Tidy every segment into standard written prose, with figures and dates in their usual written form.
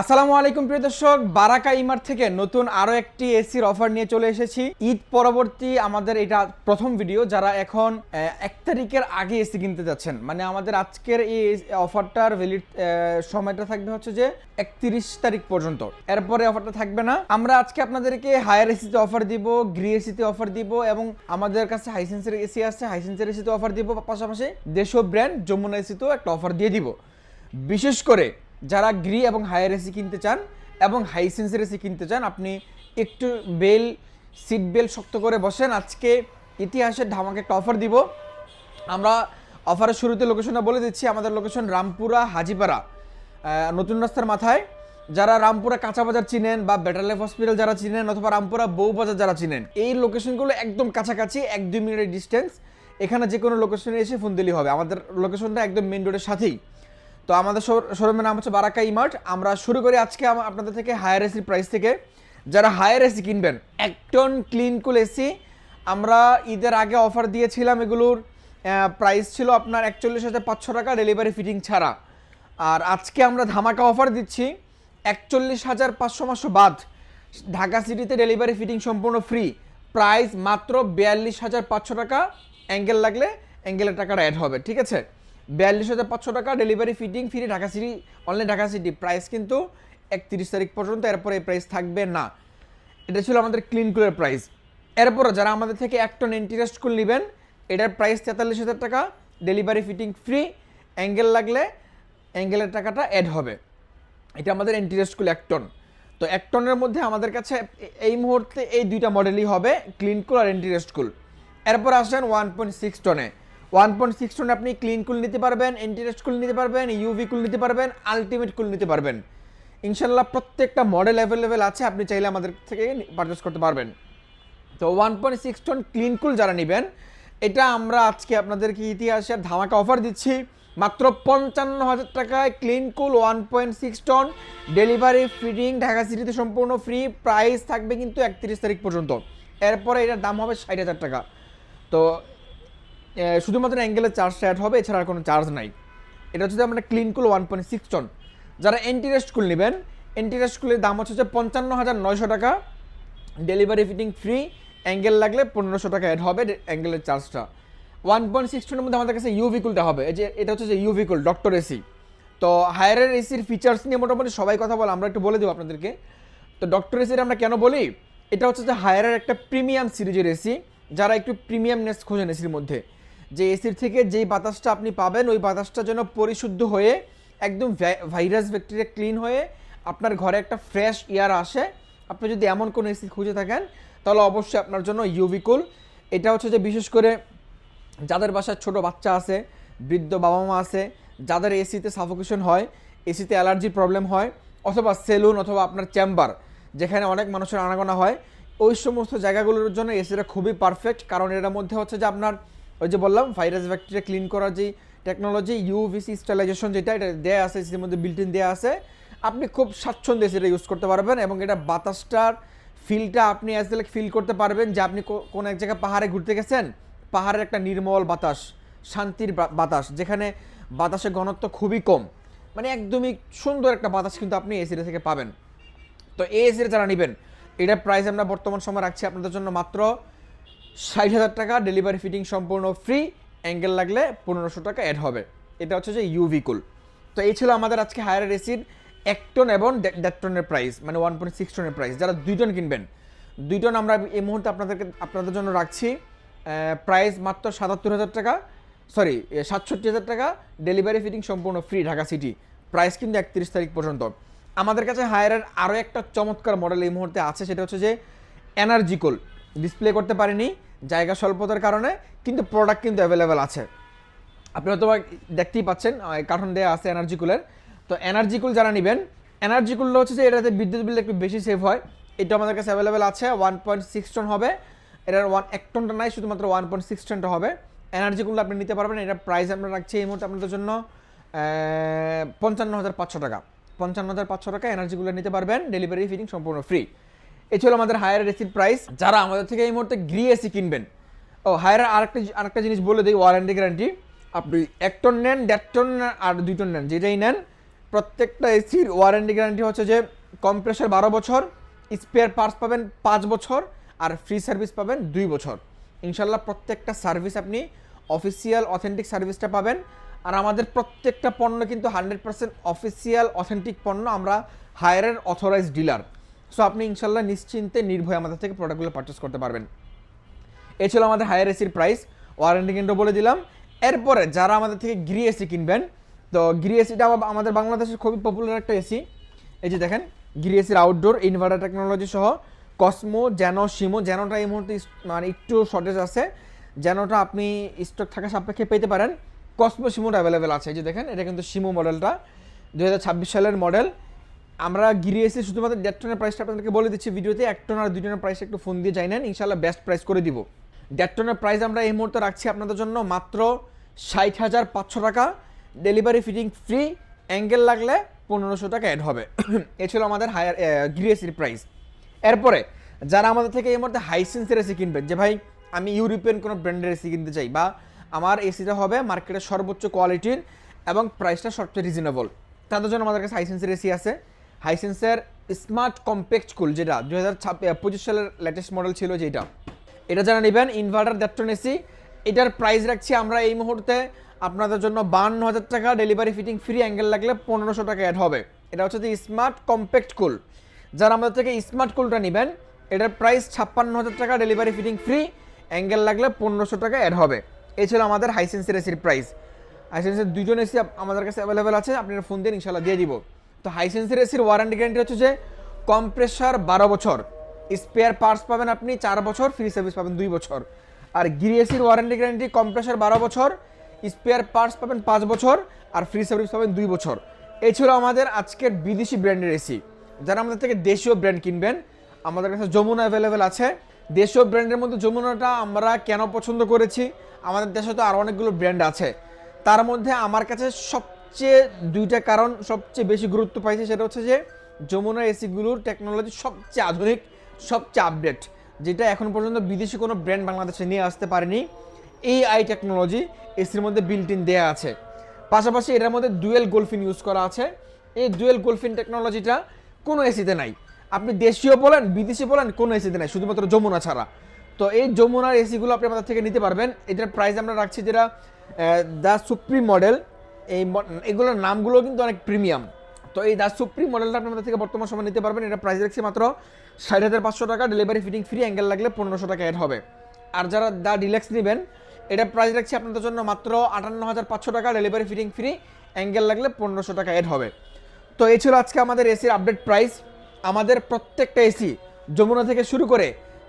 আসসালামু আলাইকুম প্রিয় দর্শক, বারাকা ইমার্ট থেকে নতুন আরো একটি এসির অফার নিয়ে চলে এসেছি। ঈদ পরবর্তী আমাদের এটা প্রথম ভিডিও। যারা এখন 1 তারিখের আগে এসি কিনতে যাচ্ছেন, মানে আমাদের আজকের এই অফারটার ভ্যালিড সময়টা থাকবে হচ্ছে যে 31 তারিখ পর্যন্ত, এরপরে অফারটা থাকবে না। আমরা আজকে আপনাদেরকে হায়ার এসিতে অফার দিব, গ্রি এসিতে অফার দিব এবং আমাদের কাছে হাইসেন্সের এসি আছে, হাইসেন্সের এসিতে অফার দিব, পাশাপাশি দেশীয় ব্র্যান্ড যমুনা এসিতেও একটা অফার দিয়ে দিব। বিশেষ করে যারা গ্রি এবং হায়ার এসি কিনতে চান এবং হাইসেন্সের এসি কিনতে চান, আপনি একটু সিট বেল্ট শক্ত করে বসেন। আজকে ইতিহাসের ধামাকে একটা অফার দিব। আমরা অফারের শুরুতে লোকেশনটা বলে দিচ্ছি। আমাদের লোকেশন রামপুরা হাজিপাড়া, নতুন রাস্তার মাথায়। যারা রামপুরা কাঁচা বাজার চিনেন বা বেটার লাইফ হসপিটাল যারা চিনেন অথবা রামপুরা বউবাজার যারা চিনেন, এই লোকেশনগুলো একদম কাছাকাছি, 1-2 মিনিটের ডিস্টেন্স। এখানে যে কোনো লোকেশনে এসে ফোন দিলেই হবে। আমাদের লোকেশনটা একদম মেইন রোডের সাথেই। তো আমাদের শোরুমের নাম হচ্ছে বারাকা ইমার্ট। আমরা শুরু করি আজকে আপনাদের থেকে হায়ার এসির প্রাইস থেকে। যারা হায়ার এসি কিনবেন, 1 টন ক্লিন কুল এসি আমরা ঈদের আগে অফার দিয়েছিলাম। এগুলোর প্রাইস ছিল আপনার 41,500 টাকা ডেলিভারি ফিটিং ছাড়া। আর আজকে আমরা ধামাকা অফার দিচ্ছি 41,500 বাদ। ঢাকা সিটিতে ডেলিভারি ফিটিং সম্পূর্ণ ফ্রি, প্রাইস মাত্র 42,500 টাকা। অ্যাঙ্গেল লাগলে অ্যাঙ্গেলের টাকাটা অ্যাড হবে, ঠিক আছে? 42,500 টাকা delivery fitting free, Dhaka city, only Dhaka city. Price কিন্তু 31 তারিখ পর্যন্ত, এরপরে এই প্রাইস থাকবে না। এটা ছিল আমাদের ক্লিন কুলের প্রাইস। এরপরে যারা আমাদের থেকে 1 টন এন্টিরেস্ট কুল নেবেন, এটার প্রাইস 43,000 টাকা, ডেলিভারি ফিটিং ফ্রি, অ্যাঙ্গেল লাগলে অ্যাঙ্গেলের টাকাটা অ্যাড হবে। এটা আমাদের এন্টিরেস্ট কুল 1 টন। তো 1 টনের মধ্যে আমাদের কাছে এই মুহূর্তে এই দুইটা মডেলই হবে, ক্লিন কুল আর এন্টিরেস্ট কুল। এরপর আসেন 1.6 টনে। 1.6 টনে আপনি ক্লিন কুল নিতে পারবেন, এন্টিরেস্ট কুল নিতে পারবেন, ইউভি কুল নিতে পারবেন, আলটিমেট কুল নিতে পারবেন। ইনশাল্লাহ প্রত্যেকটা মডেল অ্যাভেলেবেল আছে, আপনি চাইলে আমাদের থেকে পারচেস করতে পারবেন। তো 1.6 টন ক্লিন কুল যারা নেবেন, এটা আমরা আজকে আপনাদেরকে ইতিহাসের ধামাকা অফার দিচ্ছি। মাত্র 55,000 টাকায় clean cool 1.6 ton delivery fitting, Dhaka সিটিতে সম্পূর্ণ ফ্রি। প্রাইস থাকবে কিন্তু 31 তারিখ পর্যন্ত, এরপরে এটার দাম হবে 60,000 টাকা। তো শুধুমাত্র অ্যাঙ্গেলের চার্জটা অ্যাড হবে, এছাড়া আর কোনো চার্জ নাই। এটা হচ্ছে আমরা ক্লিন কুল 1.6 টন। যারা এন্টিরেস্ট কুল নেবেন, এন্টিরেস্ট কুলের দাম হচ্ছে 55,900 টাকা, ডেলিভারি ফিটিং ফ্রি, অ্যাঙ্গেল লাগলে 1500 টাকা অ্যাড হবে অ্যাঙ্গেলের চার্জটা। 1.6 টনের মধ্যে আমাদের কাছে ইউভি কুলটা হবে। এই যে এটা হচ্ছে যে ইউভি কুল ডক্টর এসি। তো হায়ারের এসির ফিচার্স নিয়ে মোটামুটি সবাই কথা বলে, আমরা একটু বলে দেবো আপনাদেরকে। তো ডক্টর এসির আমরা কেন বলি, এটা হচ্ছে যে হায়ারের একটা প্রিমিয়াম সিরিজের এসি। যারা একটু প্রিমিয়ামনেস খোঁজেন এসির মধ্যে, যে এসির থেকে যেই বাতাসটা আপনি পাবেন, ওই বাতাসটা যেন পরিশুদ্ধ হয়ে একদম ভাইরাস ব্যাকটেরিয়া ক্লিন হয়ে আপনার ঘরে একটা ফ্রেশ এয়ার আসে, আপনি যদি এমন কোনো এসি খুঁজে থাকেন তাহলে অবশ্যই আপনার জন্য ইউভি কুল। এটা হচ্ছে যে বিশেষ করে যাদের বাসায় ছোট বাচ্চা আছে, বৃদ্ধ বাবা মা আছে, যাদের এসিতে সাফোকেশন হয়, এসিতে অ্যালার্জির প্রবলেম হয়, অথবা সেলুন অথবা আপনার চেম্বার যেখানে অনেক মানুষের আনাগোনা হয়, ওই সমস্ত জায়গাগুলোর জন্য এসিটা খুবই পারফেক্ট। কারণ এটার মধ্যে হচ্ছে যে আপনার ওই যে বললাম ভাইরাস ব্যাকটেরিয়া ক্লিন করার যে টেকনোলজি, ইউভিসি স্টেলাইজেশন, যেটা এটা দেওয়া আছে এসির মধ্যে, বিল্ট ইন দেওয়া আছে। আপনি খুব স্বাচ্ছন্দ্যে এসিটা ইউজ করতে পারবেন এবং এটা বাতাসটার ফিলটা আপনি অ্যাজ লাইক ফিল করতে পারবেন যে আপনি কোন এক জায়গায় পাহাড়ে ঘুরতে গেছেন, পাহাড়ের একটা নির্মল বাতাস, শান্তির বাতাস, যেখানে বাতাসের ঘনত্ব খুবই কম, মানে একদমই সুন্দর একটা বাতাস কিন্তু আপনি এসিটা থেকে পাবেন। তো এই এসিটা যারা নেবেন, এটার প্রাইস আমরা বর্তমান সময় রাখছি আপনাদের জন্য মাত্র 60,000 টাকা, ডেলিভারি ফিটিং সম্পূর্ণ ফ্রি, অ্যাঙ্গেল লাগলে 1500 টাকা অ্যাড হবে। এটা হচ্ছে যে ইউভি কুল। তো এই ছিল আমাদের আজকে হায়ার এসির 1 টন এবং 1.5 টনের প্রাইস, মানে 1.6 টনের প্রাইস। যারা 2 টন কিনবেন, 2 টন আমরা এই মুহূর্তে আপনাদের জন্য রাখছি প্রাইস মাত্র 77,000 টাকা, সরি 67,000 টাকা, ডেলিভারি ফিটিং সম্পূর্ণ ফ্রি, ঢাকা সিটি। প্রাইস কিন্তু 31 তারিখ পর্যন্ত। আমাদের কাছে হায়ারের আরও একটা চমৎকার মডেল এই মুহূর্তে আছে, সেটা হচ্ছে যে এনার্জি কুল। ডিসপ্লে করতে পারিনি জায়গা স্বল্পতার কারণে, কিন্তু প্রোডাক্ট কিন্তু অ্যাভেলেবেল আছে। আপনি হয়তো দেখতেই পাচ্ছেন কার্টন দেওয়া আছে এনার্জি কুলের। তো এনার্জি কুল যারা নেবেন, এনার্জি কুলটা হচ্ছে যে এটাতে বিদ্যুৎ বিল একটু বেশি সেভ হয়। এটা আমাদের কাছে অ্যাভেলেবেল আছে, 1.6 টন হবে। এটার 1 টনটা নাই, শুধুমাত্র 1.6 টনটা হবে। এনার্জি কুল আপনি নিতে পারবেন। এটার প্রাইস আমরা রাখছি এই মুহূর্তে আপনাদের জন্য 55,500 টাকা। 55,500 টাকা এনার্জি কুলার নিতে পারবেন, ডেলিভারি ফিটিং সম্পূর্ণ ফ্রি। এই ছিল আমাদের হায়ার এসির প্রাইস। যারা আমাদের থেকে এই মুহূর্তে গ্রি এসি কিনবেন, হায়ারের আরেকটা জিনিস বলে দিই, ওয়ারেন্টি গ্যারান্টি। আপনি 1 টন নেন, 1.5 টন আর 2 টন নেন, যেটাই নেন, প্রত্যেকটা এসির ওয়ারেন্টি গ্যারান্টি হচ্ছে যে কম্প্রেসার 12 বছর, স্পেয়ার পার্টস পাবেন 5 বছর, আর ফ্রি সার্ভিস পাবেন 2 বছর। ইনশাল্লাহ প্রত্যেকটা সার্ভিস আপনি অফিসিয়াল অথেন্টিক সার্ভিসটা পাবেন। আর আমাদের প্রত্যেকটা পণ্য কিন্তু 100% অফিসিয়াল অথেন্টিক পণ্য, আমরা হায়ারের অথরাইজড ডিলার। সো আপনি ইনশাল্লাহ নিশ্চিন্তে নির্ভয়ে আমাদের থেকে প্রোডাক্টগুলো পারচেস করতে পারবেন। এই ছিল আমাদের হায়ার এসির প্রাইস, ওয়ারেন্টি কিন্তু বলে দিলাম। এরপরে যারা আমাদের থেকে গ্রি এসি কিনবেন, তো গ্রি এসিটা আমাদের বাংলাদেশের খুবই পপুলার একটা এসি। এই যে দেখেন গ্রি এসির আউটডোর ইনভার্টার টেকনোলজি সহ কসমো, জ্যানো, শিমো। জ্যানোটা এই মুহূর্তে মানে একটু শর্টেজ আছে, জ্যানোটা আপনি স্টক থাকা সাপেক্ষে পেতে পারেন। কসমো, শিমোটা অ্যাভেলেবেল আছে। এই যে দেখেন এটা কিন্তু শিমো মডেলটা 2026 সালের মডেল। আমরা গ্রি এসি শুধুমাত্র 1.5 টনের প্রাইসটা আপনাদেরকে বলে দিচ্ছি ভিডিওতে। 1 টন আর 2 টনের প্রাইস একটু ফোন দিয়ে যাই নেন, ইনশাল্লাহ বেস্ট প্রাইস করে দিব। 1.5 টনের প্রাইস আমরা এই মুহূর্তে রাখছি আপনাদের জন্য মাত্র 60,500 টাকা, ডেলিভারি ফিটিং ফ্রি, অ্যাঙ্গেল লাগলে 1500 টাকা অ্যাড হবে। এ ছিল আমাদের হায়ার গ্রি এসির প্রাইস। এরপরে যারা আমাদের থেকে এই মুহূর্তে হাইসেন্সের এসি কিনবেন, যে ভাই আমি ইউরোপিয়ান কোনো ব্র্যান্ডের এসি কিনতে চাই, বা আমার এসিটা হবে মার্কেটের সর্বোচ্চ কোয়ালিটির এবং প্রাইসটা সবচেয়ে রিজনেবল, তাদের জন্য আমাদের কাছে হাইসেন্সের এসি আছে। হাইসেন্সের স্মার্ট কম্প্যাক্ট কুল, যেটা 2025 সালের লেটেস্ট মডেল ছিল যেটা, এটা যারা নেবেন ইনভার্টার 1.5 টন এসি, এটার প্রাইস রাখছি আমরা এই মুহূর্তে আপনাদের জন্য 52,000 টাকা, ডেলিভারি ফিটিং ফ্রি, অ্যাঙ্গেল লাগলে 1500 টাকা অ্যাড হবে। এটা হচ্ছে যে স্মার্ট কম্প্যাক্ট কুল। যারা আমাদের থেকে স্মার্ট কুলটা নেবেন, এটার প্রাইস 56,000 টাকা, ডেলিভারি ফিটিং ফ্রি, অ্যাঙ্গেল লাগলে 1500 টাকা অ্যাড হবে। এই ছিল আমাদের হাইসেন্সের এসির প্রাইস। হাইসেন্সের 2 জন এসি আমাদের কাছে অ্যাভেলেবেল আছে, আপনারা ফোন দিয়ে ইনশাল্লাহ দিয়ে দিব। তো হাইসেন্সের এসির ওয়ারেন্টি গ্যারান্টি হচ্ছে যে কম্প্রেসার 12 বছর, স্পেয়ার পার্টস পাবেন আপনি 4 বছর, ফ্রি সার্ভিস পাবেন 2 বছর। আর গ্রি এসির ওয়ারেন্টি গ্যারান্টি কম্প্রেসার 12 বছর, স্পেয়ার পার্টস পাবেন 5 বছর, আর ফ্রি সার্ভিস পাবেন 2 বছর। এই ছিল আমাদের আজকের বিদেশি ব্র্যান্ডের এসি। যারা আমাদের থেকে দেশীয় ব্র্যান্ড কিনবেন, আমাদের কাছে যমুনা অ্যাভেলেবেল আছে। দেশীয় ব্র্যান্ডের মধ্যে যমুনাটা আমরা কেন পছন্দ করেছি, আমাদের দেশে তো আরও অনেকগুলো ব্র্যান্ড আছে, তার মধ্যে আমার কাছে সবচেয়ে 2টা কারণ সবচেয়ে বেশি গুরুত্ব পাইছে। সেটা হচ্ছে যে যমুনা এসিগুলোর টেকনোলজি সবচেয়ে আধুনিক, সবচেয়ে আপডেট, যেটা এখন পর্যন্ত বিদেশি কোনো ব্র্যান্ড বাংলাদেশে নিয়ে আসতে পারেনি। AI টেকনোলজি এসির মধ্যে বিল্ট ইন দেওয়া আছে। পাশাপাশি এটার মধ্যে ডুয়েল গোলফিন ইউজ করা আছে। এই ডুয়েল গোলফিন টেকনোলজিটা কোনো এসিতে নাই, আপনি দেশীয় বলেন বিদেশি বলেন, কোনো এসিতে নাই, শুধুমাত্র যমুনা ছাড়া। তো এই যমুনার এসিগুলো আপনি আমাদের থেকে নিতে পারবেন। এটার প্রাইস আমরা রাখছি যেটা দ্য সুপ্রিম মডেল, এগুলোর নামগুলো কিন্তু অনেক প্রিমিয়াম। তো এই দ্য সুপ্রিম মডেলটা আপনি আমাদের থেকে বর্তমান সময় নিতে পারবেন। এটা প্রাইস রাখছি মাত্র 60,500 টাকা, ডেলিভারি ফিটিং ফ্রি, অ্যাঙ্গেল লাগলে 1500 টাকা অ্যাড হবে। আর যারা দ্য ডিলাক্স নেবেন, এটা প্রাইস রাখছি আপনাদের জন্য মাত্র 58,500 টাকা, ডেলিভারি ফিটিং ফ্রি, অ্যাঙ্গেল লাগলে 1500 টাকা অ্যাড হবে। তো এই ছিল আজকে আমাদের এসির আপডেট প্রাইস। আমাদের প্রত্যেকটা এসি যমুনা থেকে শুরু করে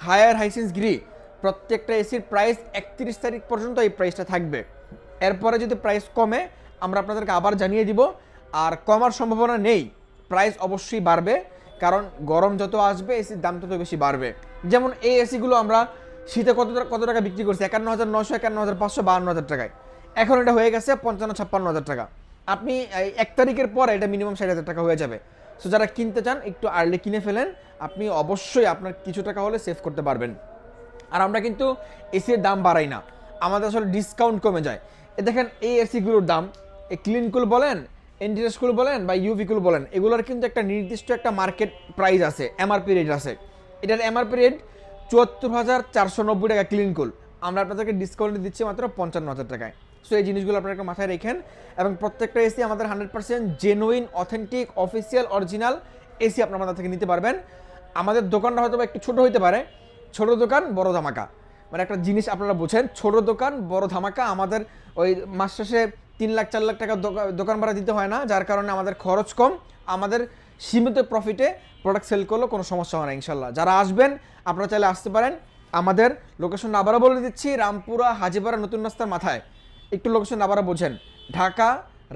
হায়ার, হাইসেন্স, গ্রি, প্রত্যেকটা এসির প্রাইস 31 তারিখ পর্যন্ত এই প্রাইসটা থাকবে। এরপরে যদি প্রাইস কমে আমরা আপনাদেরকে আবার জানিয়ে দিব। আর কমার সম্ভাবনা নেই, প্রাইস অবশ্যই বাড়বে, কারণ গরম যত আসবে এসির দাম তত বেশি বাড়বে। যেমন এই এসিগুলো আমরা শীতে কত টাকা বিক্রি করছি, 51,900, 51,500, 52,000 টাকায়। এখন এটা হয়ে গেছে 55,000-56,000 টাকা। আপনি 1 তারিখের পরে এটা মিনিমাম 60,000 টাকা হয়ে যাবে। সো যারা কিনতে চান একটু আর্লি কিনে ফেলেন, আপনি অবশ্যই আপনার কিছু টাকা হলে সেভ করতে পারবেন। আর আমরা কিন্তু এসির দাম বাড়াই না, আমাদের আসলে ডিসকাউন্ট কমে যায়। দেখেন এই এসিগুলোর দাম, এই ক্লিন কুল বলেন, এন্টিরেস কুল বলেন বা ইউভি কুল বলেন, এগুলোর কিন্তু একটা নির্দিষ্ট একটা মার্কেট প্রাইস আছে, এমআরপি রেট আছে। এটার এমআরপি রেট 74,490 টাকা ক্লিন কুল, আমরা আপনাদেরকে ডিসকাউন্ট দিচ্ছি মাত্র 55,000 টাকায়। সো এই জিনিসগুলো আপনারা একটা মাথায় রেখেন। এবং প্রত্যেকটা এসি আমাদের 100% genuine, authentic, official, original AC আপনারা আমাদের থেকে নিতে পারবেন। আমাদের দোকানটা হয়তো একটু ছোট হইতে পারে, ছোট দোকান বড় ধামাকা, মানে একটা জিনিস আপনারা বোঝেন, ছোট দোকান বড় ধামাকা। আমাদের ওই মাস শেষে 3 লাখ 4 লাখ টাকা দোকান ভাড়া দিতে হয় না, যার কারণে আমাদের খরচ কম, আমাদের সীমিত প্রফিটে প্রোডাক্ট সেল করলেও কোনো সমস্যা হয় না ইনশাল্লাহ। যারা আসবেন আপনারা চাইলে আসতে পারেন। আমাদের লোকেশন আবারও বলে দিচ্ছি, রামপুরা হাজিপাড়া নতুন রাস্তার মাথায়। একটু লোকেশন আবারও বোঝেন, ঢাকা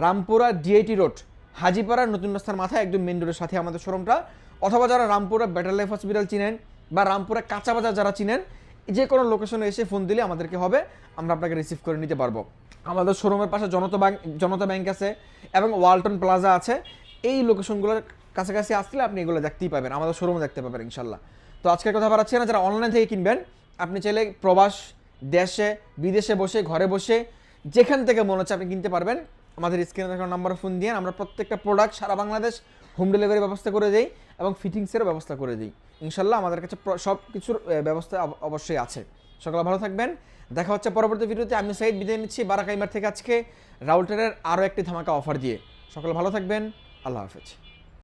রামপুরা ডিআইটি রোড, হাজিপাড়া নতুন রাস্তার মাথায়, একদম মেন রোডের সাথে আমাদের শোরুমটা। অথবা যারা রামপুরা বেটার লাইফ হসপিটাল চিনেন বা রামপুরা কাঁচা বাজার যারা চিনেন, যে কোনো লোকেশনে এসে ফোন দিলে আমাদেরকে হবে, আমরা আপনাকে রিসিভ করে নিতে পারবো। আমাদের শোরুমের পাশে জনতা ব্যাংক আছে এবং ওয়ালটন প্লাজা আছে। এই লোকেশনগুলোর কাছাকাছি আসলে আপনি এগুলো দেখতেই পাবেন, আমাদের শোরুমে দেখতে পাবেন ইনশাল্লাহ। তো আজকের কথা বাড়াচ্ছি না, যারা অনলাইন থেকে কিনবেন, আপনি চাইলে প্রবাস, দেশে বিদেশে বসে, ঘরে বসে, যেখান থেকে মনে হচ্ছে আপনি কিনতে পারবেন। আমাদের স্ক্রিনে দেখানো নাম্বারে ফোন দিয়ে আমরা প্রত্যেকটা প্রোডাক্ট সারা বাংলাদেশ হোম ডেলিভারি ব্যবস্থা করে দিই এবং ফিটিংসেরও ব্যবস্থা করে দিই। ইনশাল্লাহ আমাদের কাছে সব কিছুর ব্যবস্থা অবশ্যই আছে। সকালে ভালো থাকবেন, দেখা হচ্ছে পরবর্তী ভিডিওতে। আমি সাইদ বিদায় নিচ্ছি বারাকাইমার থেকে আজকে রাউটারের আরও একটি ধামাকা অফার দিয়ে। সকালে ভালো থাকবেন, আল্লাহ হাফেজ।